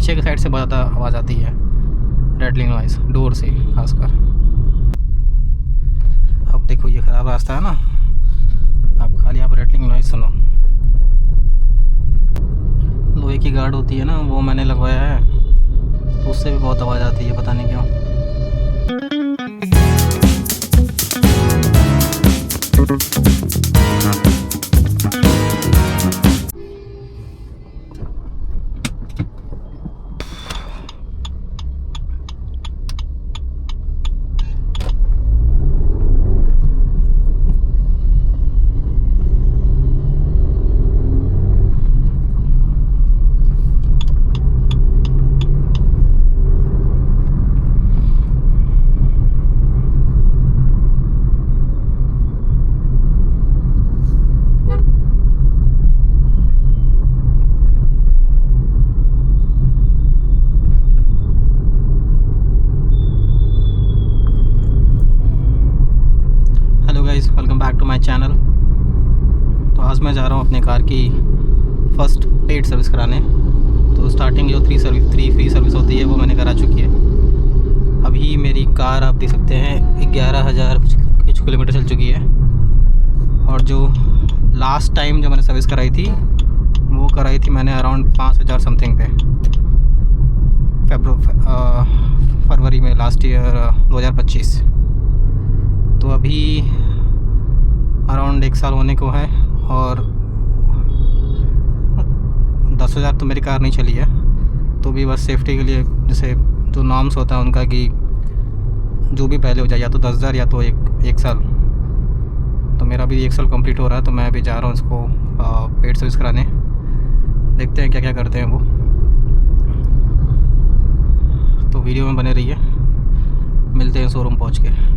पीछे की साइड से बहुत ज़्यादा आवाज़ आती है, रेटलिंग नॉइज़ डोर से खासकर। अब देखो ये ख़राब रास्ता है ना, अब खाली आप रेटलिंग नॉइज़ सुनो। लोहे की गार्ड होती है ना, वो मैंने लगवाया है, तो उससे भी बहुत आवाज़ आती है, पता नहीं क्यों। Welcome back to my channel. तो आज मैं जा रहा हूँ अपने कार की फ़र्स्ट पेड सर्विस कराने। तो स्टार्टिंग जो 3 फ्री सर्विस होती है वो मैंने करा चुकी है। अभी मेरी कार आप देख सकते हैं 11,000 कुछ किलोमीटर चल चुकी है। और जो लास्ट टाइम जो मैंने सर्विस कराई थी वो कराई थी मैंने अराउंड 5,000 समथिंग पे, फरवरी में लास्ट ईयर 2025। तो अभी अराउंड 1 साल होने को है और 10,000 तो मेरी कार नहीं चली है। तो भी बस सेफ्टी के लिए जैसे जो नॉर्म्स होता है उनका कि जो भी पहले हो जाए, या तो 10,000 या तो एक साल। तो मेरा भी 1 साल कंप्लीट हो रहा है, तो मैं अभी जा रहा हूँ इसको पेड सर्विस कराने। देखते हैं क्या क्या करते हैं वो। तो वीडियो में बने रहिए, मिलते हैं शोरूम पहुँच के।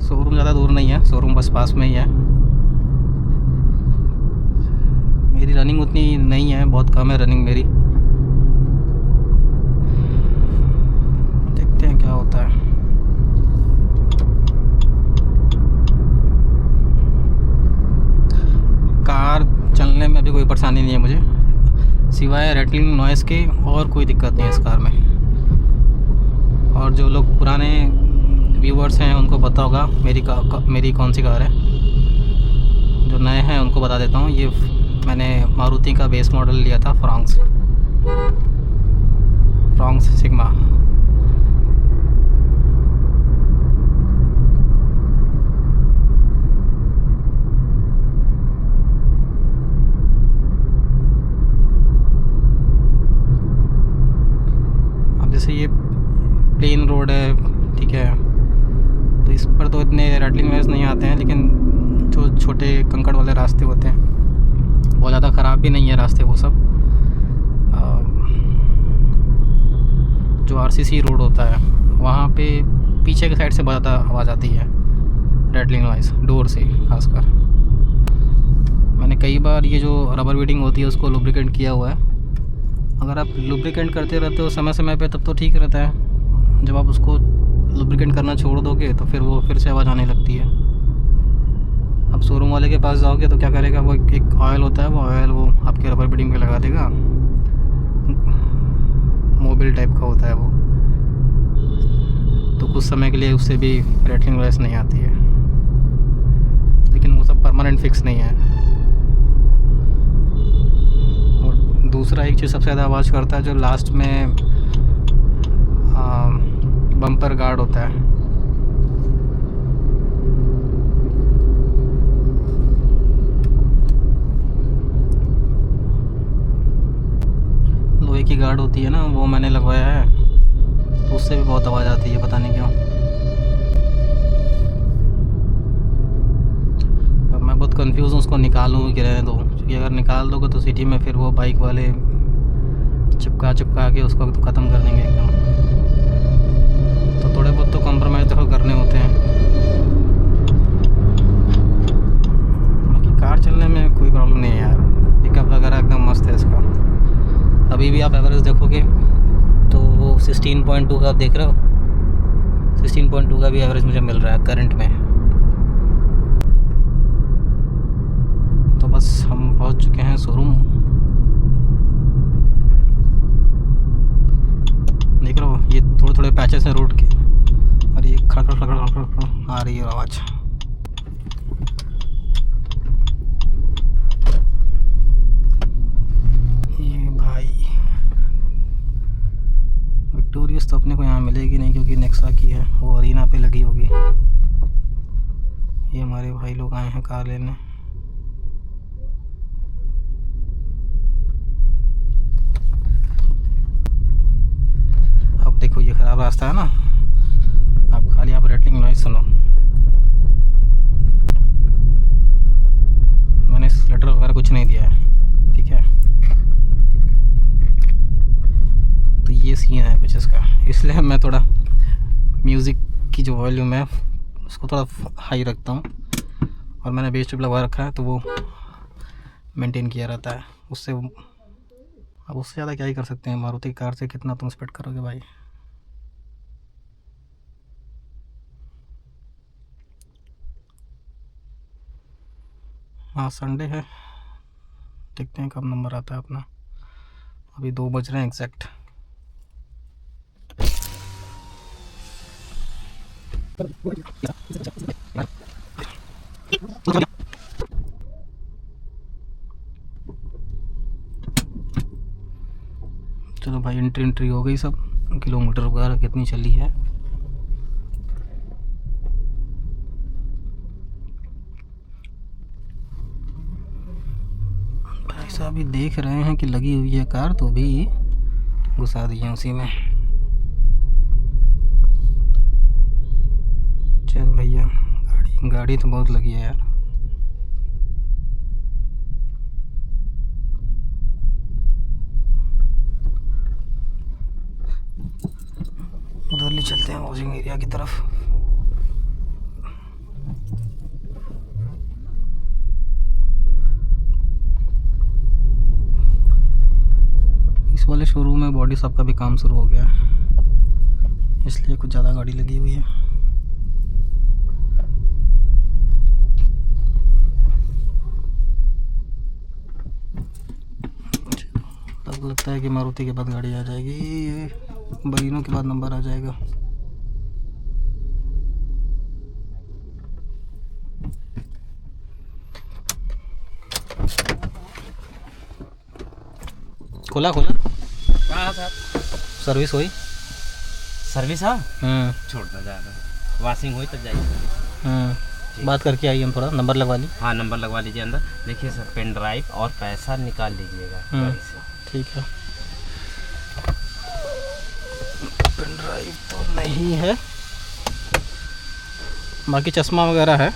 शोरूम ज़्यादा दूर नहीं है, शोरूम बस पास में ही है। मेरी रनिंग उतनी नहीं है, बहुत कम है रनिंग मेरी। देखते हैं क्या होता है। कार चलने में अभी कोई परेशानी नहीं है मुझे, सिवाय रेटलिंग नॉइज़ के और कोई दिक्कत नहीं है इस कार में। और जो लोग पुराने व्यूवर्स हैं उनको पता होगा मेरी कौन सी कार है। जो नए हैं उनको बता देता हूँ, ये मैंने मारुति का बेस मॉडल लिया था, फ्रॉन्क्स सिग्मा। अब जैसे ये प्लेन रोड है, ठीक है, तो इस पर तो इतने रेटलिंग नॉइज़ नहीं आते हैं, लेकिन जो छोटे कंकड़ वाले रास्ते होते हैं बहुत ज़्यादा ख़राब भी नहीं है रास्ते वो सब। जो आरसीसी रोड होता है वहाँ पे पीछे की साइड से बहुत ज़्यादा आवाज़ आती है, रेटलिंग नॉइज़ डोर से खासकर। मैंने कई बार ये जो रबर बीडिंग होती है उसको लुब्रिकेंट किया हुआ है। अगर आप लुब्रिकेंट करते रहते हो समय समय पे तब तो ठीक रहता है। जब आप उसको लुब्रिकेंट करना छोड़ दोगे तो फिर वो फिर से आवाज़ आने लगती है। अब शोरूम वाले के पास जाओगे तो क्या करेगा, वो एक ऑयल होता है, वो ऑयल वो आपके रबर बीडिंग पे लगा देगा। मोबिल टाइप का होता है वो, तो कुछ समय के लिए उससे भी रेटलिंग नॉइज़ नहीं आती है, लेकिन वो सब परमानेंट फिक्स नहीं है। और दूसरा एक चीज़ सबसे ज़्यादा आवाज़ करता है, जो लास्ट में बम्पर गार्ड होता है। लोहे की गार्ड होती है ना, वो मैंने लगवाया है, तो उससे भी बहुत आवाज़ आती है, पता नहीं क्यों। अब मैं बहुत कंफ्यूज हूँ, उसको निकालूँ कि रहने दो, क्योंकि अगर निकाल दोगे तो सिटी में फिर वो बाइक वाले चिपका के उसको ख़त्म कर देंगे एकदम। तो थोड़े बहुत तो कॉम्प्रोमाइज़ देखो करने होते हैं। बाकी कार चलने में कोई प्रॉब्लम नहीं है यार, पिकअप वगैरह एकदम मस्त है इसका। अभी भी आप एवरेज देखोगे तो वो 16.2 का आप देख रहे हो, 16.2 का भी एवरेज मुझे मिल रहा है करंट में। पहुंच चुके हैं शोरूम। देख रहे हो ये थोड़े थोड़े पैचेस हैं रोड के, और ये खड़ खड़ खड़ खड़ खड़ खड़ आ रही है आवाज़। ये भाई विक्टोरियस तो अपने को यहाँ मिलेगी नहीं, क्योंकि नेक्सा की है, वो अरीना पे लगी होगी। ये हमारे भाई लोग आए हैं कार लेने। अब देखो ये ख़राब रास्ता है ना, आप खाली आप रेटलिंग नॉइज़ सुनो। मैंने स्लेटर वगैरह कुछ नहीं दिया है, ठीक है। तो ये सीन है कुछ इसका, इसलिए मैं थोड़ा म्यूज़िक की जो वॉल्यूम है उसको थोड़ा हाई रखता हूँ, और मैंने बेस ट्यूब लगा रखा है तो वो मेंटेन किया रहता है उससे। अब उससे ज़्यादा क्या ही कर सकते हैं, मारुति कार से कितना तुम स्पीड करोगे भाई। हाँ संडे है, देखते हैं कब नंबर आता है अपना। अभी 2 बज रहे हैं एग्जैक्ट। चलो भाई एंट्री हो गई सब। किलोमीटर वगैरह कितनी चली है। भाई साहब भी देख रहे हैं कि लगी हुई है कार, तो भी घुसा दिए उसी में। चल भैया, गाड़ी तो बहुत लगी है यार। उधर ले चलते हैं हाउसिंग एरिया की तरफ। इस वाले शोरूम में बॉडी शॉप का भी काम शुरू हो गया है, इसलिए कुछ ज़्यादा गाड़ी लगी हुई है। तब लगता है कि मारुति के बाद गाड़ी आ जाएगी, बलिनो के बाद नंबर आ जाएगा। खोला हाँ साहब, सर्विस हुई। सर्विस हाँ छोड़ना ज़्यादा, वॉशिंग हुई तब जाएगी। बात करके आइए, हम थोड़ा नंबर लगवा ली। हाँ नंबर लगवा लीजिए अंदर। देखिए सर, पेन ड्राइव और पैसा निकाल लीजिएगा गाड़ी से। ठीक है, पेन ड्राइव तो नहीं है, बाकी चश्मा वगैरह है।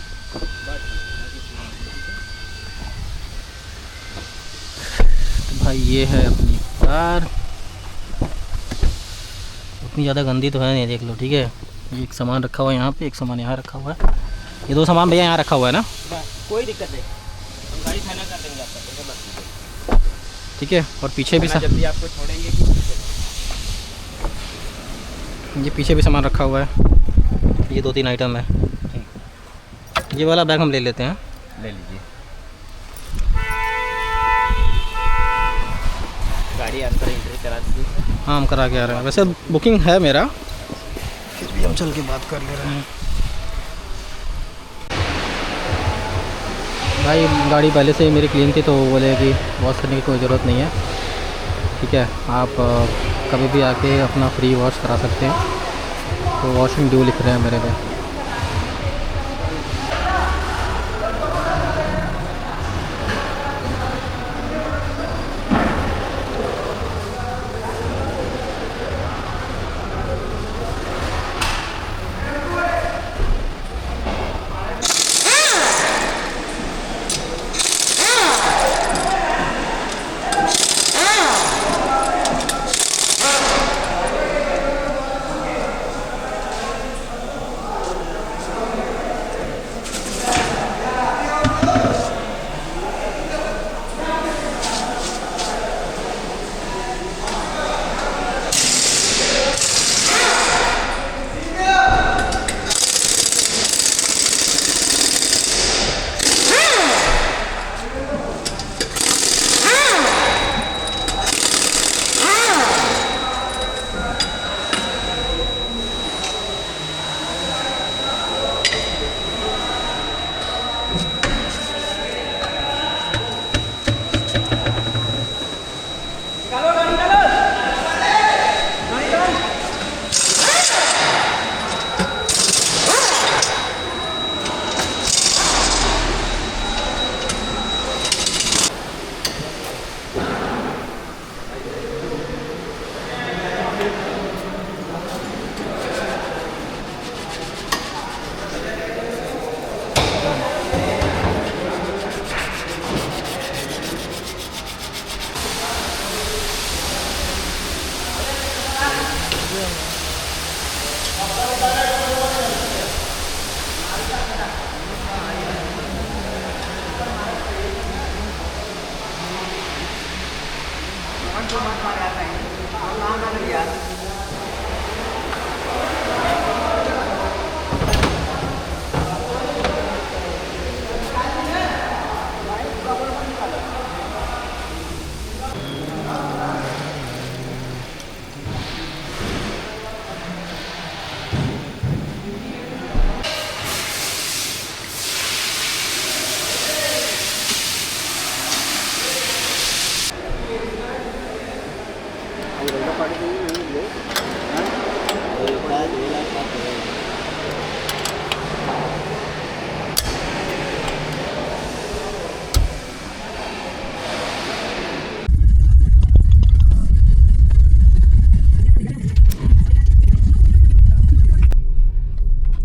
तो भाई ये है अपनी कार, उतनी ज़्यादा गंदी तो है नहीं, देख लो ठीक है। ये एक सामान रखा हुआ है यहाँ पे, एक सामान यहाँ रखा हुआ है। ये 2 सामान भैया यहाँ रखा हुआ है ना, कोई दिक्कत नहीं, हम गाड़ी फाइनल कर देंगे आपका, ठीक है। और पीछे भी जब भी आपको छोड़ेंगे ये पीछे भी सामान रखा हुआ है। ये 2-3 आइटम है। ये वाला बैग हम ले लेते हैं, ले लीजिए। गाड़ी अंदर एंट्री करा दीजिए। हाँ हम करा के आ रहे हैं, वैसे बुकिंग है मेरा, फिर भी हम चल के बात कर ले रहे हैं। भाई गाड़ी पहले से ही मेरी क्लीन थी, तो वो बोले कि वॉश करने की कोई ज़रूरत नहीं है, ठीक है। आप कभी भी आके अपना फ्री वॉश करा सकते हैं। तो वॉशिंग ड्यू लिख रहे हैं मेरे पे।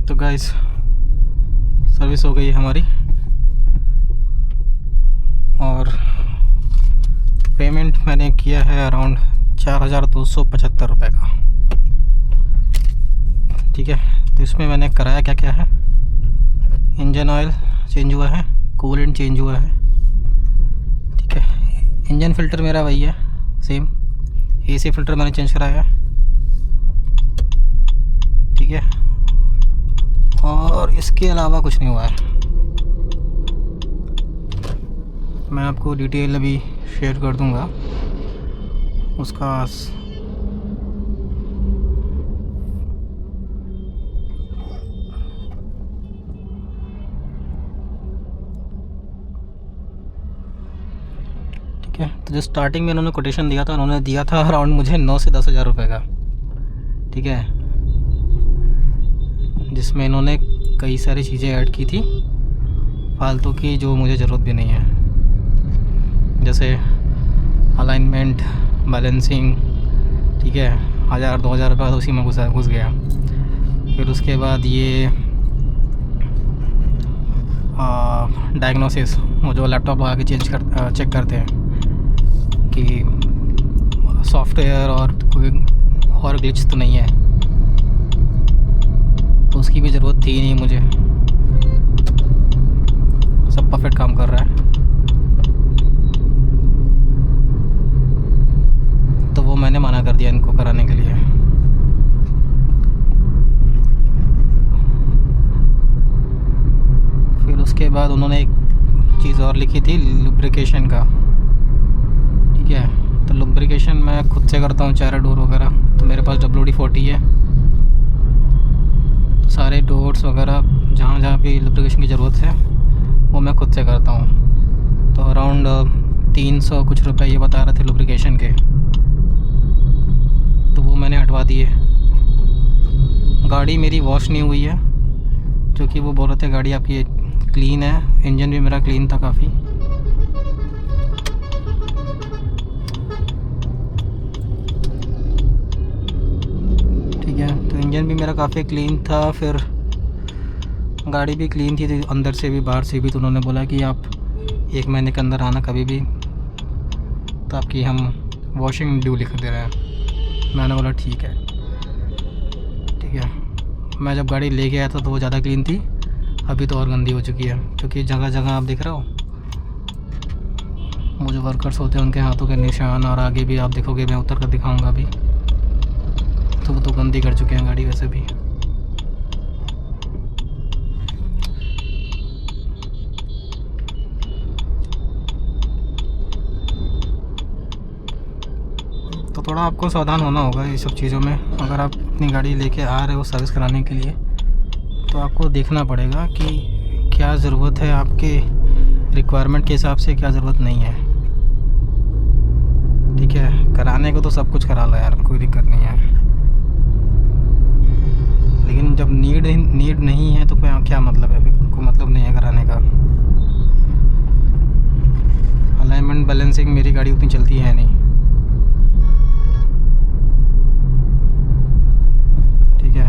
तो गाइस सर्विस हो गई है हमारी और पेमेंट मैंने किया है अराउंड 4,275 रुपये का। ठीक है, तो इसमें मैंने कराया क्या क्या है, इंजन ऑयल चेंज हुआ है, कूलेंट चेंज हुआ है। ठीक है, इंजन फ़िल्टर मेरा वही है सेम, एसी फ़िल्टर मैंने चेंज कराया है। ठीक है, और इसके अलावा कुछ नहीं हुआ है। मैं आपको डिटेल अभी शेयर कर दूंगा उसका। ठीक है, तो जो स्टार्टिंग में उन्होंने कोटेशन दिया था, उन्होंने दिया था अराउंड मुझे 9 से 10 हज़ार रुपये का। ठीक है, जिसमें इन्होंने कई सारी चीज़ें ऐड की थी फालतू की, जो मुझे ज़रूरत भी नहीं है, जैसे अलाइनमेंट, बैलेंसिंग। ठीक है, 1,000-2,000 रुपये तो उसी में घुस गया। फिर उसके बाद ये डायग्नोसिस, वो जो लैपटॉप लगा के चेक करते हैं कि सॉफ्टवेयर और कोई और ग्लिच तो नहीं है, तो उसकी भी ज़रूरत थी नहीं मुझे, सब परफेक्ट काम कर रहा है। तो वो मैंने मना कर दिया इनको कराने के लिए। फिर उसके बाद उन्होंने एक चीज़ और लिखी थी, लुब्रिकेशन का। ठीक है, तो लुब्रिकेशन मैं खुद से करता हूँ, चारों डोर वगैरह। तो मेरे पास WD-40 है, तो सारे डोर्स वगैरह जहाँ जहाँ भी लुब्रिकेशन की ज़रूरत है वो मैं खुद से करता हूँ। तो अराउंड 300 कुछ रुपए ये बता रहे थे लुब्रिकेशन के, तो वो मैंने हटवा दिए। गाड़ी मेरी वॉश नहीं हुई है, क्योंकि वो बोल रहे थे गाड़ी आपकी क्लीन है, इंजन भी मेरा क्लीन था काफ़ी। ठीक है, तो इंजन भी मेरा काफ़ी क्लीन था, फिर गाड़ी भी क्लीन थी अंदर से भी बाहर से भी। तो उन्होंने बोला कि आप 1 महीने के अंदर आना कभी भी, तो आपकी हम वॉशिंग ड्यू लिख दे रहे हैं। मैंने बोला ठीक है। ठीक है, मैं जब गाड़ी लेके आया था तो वो ज़्यादा क्लीन थी, अभी तो और गंदी हो चुकी है, क्योंकि जगह जगह आप देख रहे हो वो जो वर्कर्स होते हैं उनके हाथों के निशान, और आगे भी आप देखोगे, मैं उतर कर दिखाऊंगा अभी, तो वो तो गंदी कर चुके हैं गाड़ी वैसे भी। तो थोड़ा आपको सावधान होना होगा ये सब चीज़ों में। अगर आप अपनी गाड़ी लेके आ रहे हो सर्विस कराने के लिए, तो आपको देखना पड़ेगा कि क्या ज़रूरत है आपके रिक्वायरमेंट के हिसाब से, क्या ज़रूरत नहीं है। ठीक है, कराने को तो सब कुछ करा लो यार, कोई दिक्कत नहीं है, लेकिन जब नीड नहीं है तो क्या मतलब है, कोई मतलब नहीं है कराने का। अलाइनमेंट बैलेंसिंग मेरी गाड़ी उतनी चलती है नहीं। ठीक है,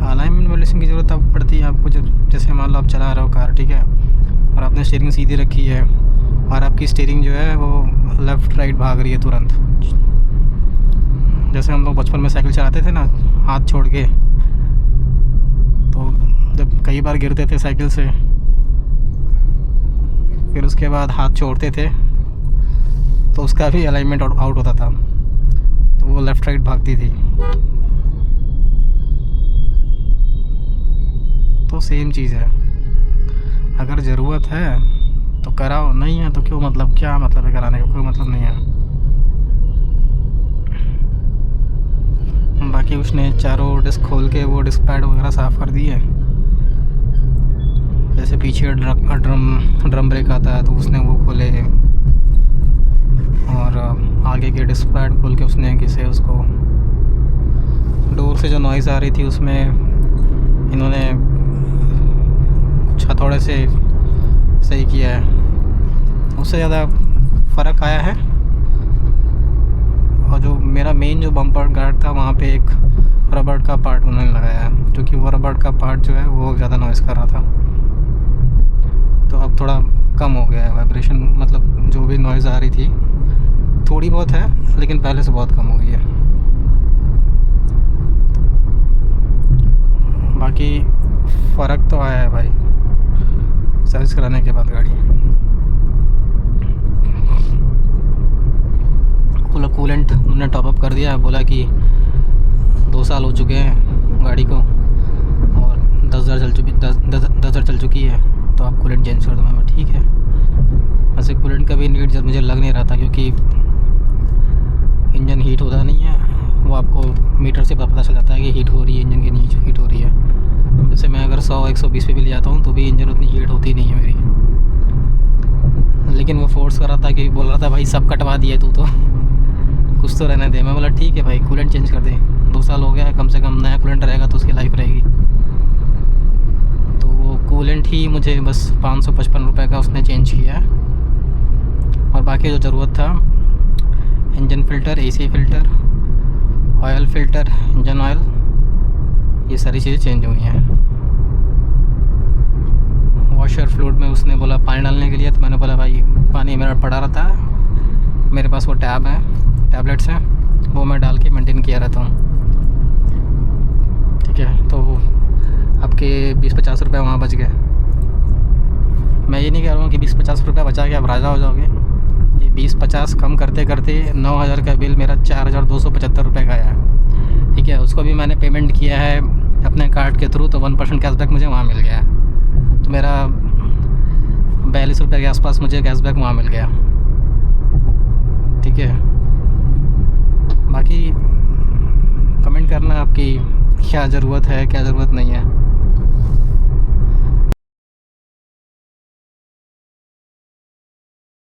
अलाइनमेंट बैलेंसिंग की ज़रूरत अब पड़ती है आपको जब, जैसे मान लो आप चला रहे हो कार, ठीक है, और आपने स्टीयरिंग सीधी रखी है और आपकी स्टीयरिंग जो है वो लेफ़्ट राइट भाग रही है तुरंत, जैसे हम लोग बचपन में साइकिल चलाते थे ना हाथ छोड़ के, तो जब कई बार गिरते थे साइकिल से, फिर उसके बाद हाथ छोड़ते थे तो उसका भी अलाइनमेंट आउट होता था, तो वो लेफ़्ट राइट भागती थी। तो सेम चीज़ है, अगर ज़रूरत है तो कराओ, नहीं है तो क्यों, मतलब क्या मतलब है कराने का, कोई मतलब नहीं है। बाकी उसने चारों डिस्क खोल के वो डिस्क पैड वगैरह साफ़ कर दिए। जैसे पीछे ड्रम ब्रेक आता है तो उसने वो खोले, और आगे के डिस्क पैड खोल के उसने घिसे उसको। डोर से जो नॉइज़ आ रही थी उसमें इन्होंने कुछ हथौड़े से सही किया है, उससे ज़्यादा फ़र्क आया है। और जो मेरा मेन जो बम्पर गार्ड था वहाँ पे एक रबड़ का पार्ट उन्होंने लगाया है, क्योंकि वो रबड़ का पार्ट जो है वो ज़्यादा नॉइज़ कर रहा था। तो अब थोड़ा कम हो गया है वाइब्रेशन, मतलब जो भी नॉइज़ आ रही थी थोड़ी बहुत है, लेकिन पहले से बहुत कम हो गई है। बाकी फ़र्क तो आया है भाई सर्विस कराने के बाद गाड़ी। कूलेंट उन्होंने टॉपअप कर दिया, बोला कि 2 साल हो चुके हैं गाड़ी को और 10,000 चल चुकी है, तो आप कूलेंट चेंज कर दो। मैं ठीक है। वैसे कूलेंट का भी नीड जब मुझे लग नहीं रहा था, क्योंकि इंजन हीट होता नहीं है, वो आपको मीटर से पता चल जाता है कि हीट हो रही है, इंजन की नीचे हीट हो रही है। जैसे मैं अगर 100-120 पे भी ले जाता हूँ तो भी इंजन उतनी हीट होती नहीं है मेरी। लेकिन वो फोर्स कर रहा था कि बोल रहा था भाई सब कटवा दिए तू, तो कुछ तो रहने दे। मैं बोला ठीक है भाई कूलेंट चेंज कर दे, 2 साल हो गया है, कम से कम नया कूलेंट रहेगा तो उसकी लाइफ रहेगी। तो वो कूलेंट ही मुझे बस 555 रुपये का उसने चेंज किया, और बाकी जो ज़रूरत था engine filter, AC filter, oil filter, engine oil, ये सारी चीज़ें चेंज हुई हैं। वॉशर फ्लूइड में उसने बोला पानी डालने के लिए, तो मैंने बोला भाई पानी मेरा पड़ा रहता है, मेरे पास वो टैब है, टैबलेट्स हैं, वो मैं डाल के मेंटेन किया रहता हूँ। ठीक है, तो आपके 20-50 रुपये वहाँ बच गए। मैं ये नहीं कह रहा हूँ कि 20-50 रुपये बचा के आप राजा हो जाओगे। ये 20-50 कम करते करते 9,000 का बिल मेरा 4,275 रुपये का आया है। ठीक है, उसको भी मैंने पेमेंट किया है अपने कार्ड के थ्रू, तो 1% कैशबैक मुझे वहाँ मिल गया है। तो मेरा 42 रुपये के आसपास मुझे कैशबैक वहाँ मिल गया। ठीक है, बाकी कमेंट करना आपकी क्या ज़रूरत है, क्या ज़रूरत नहीं है।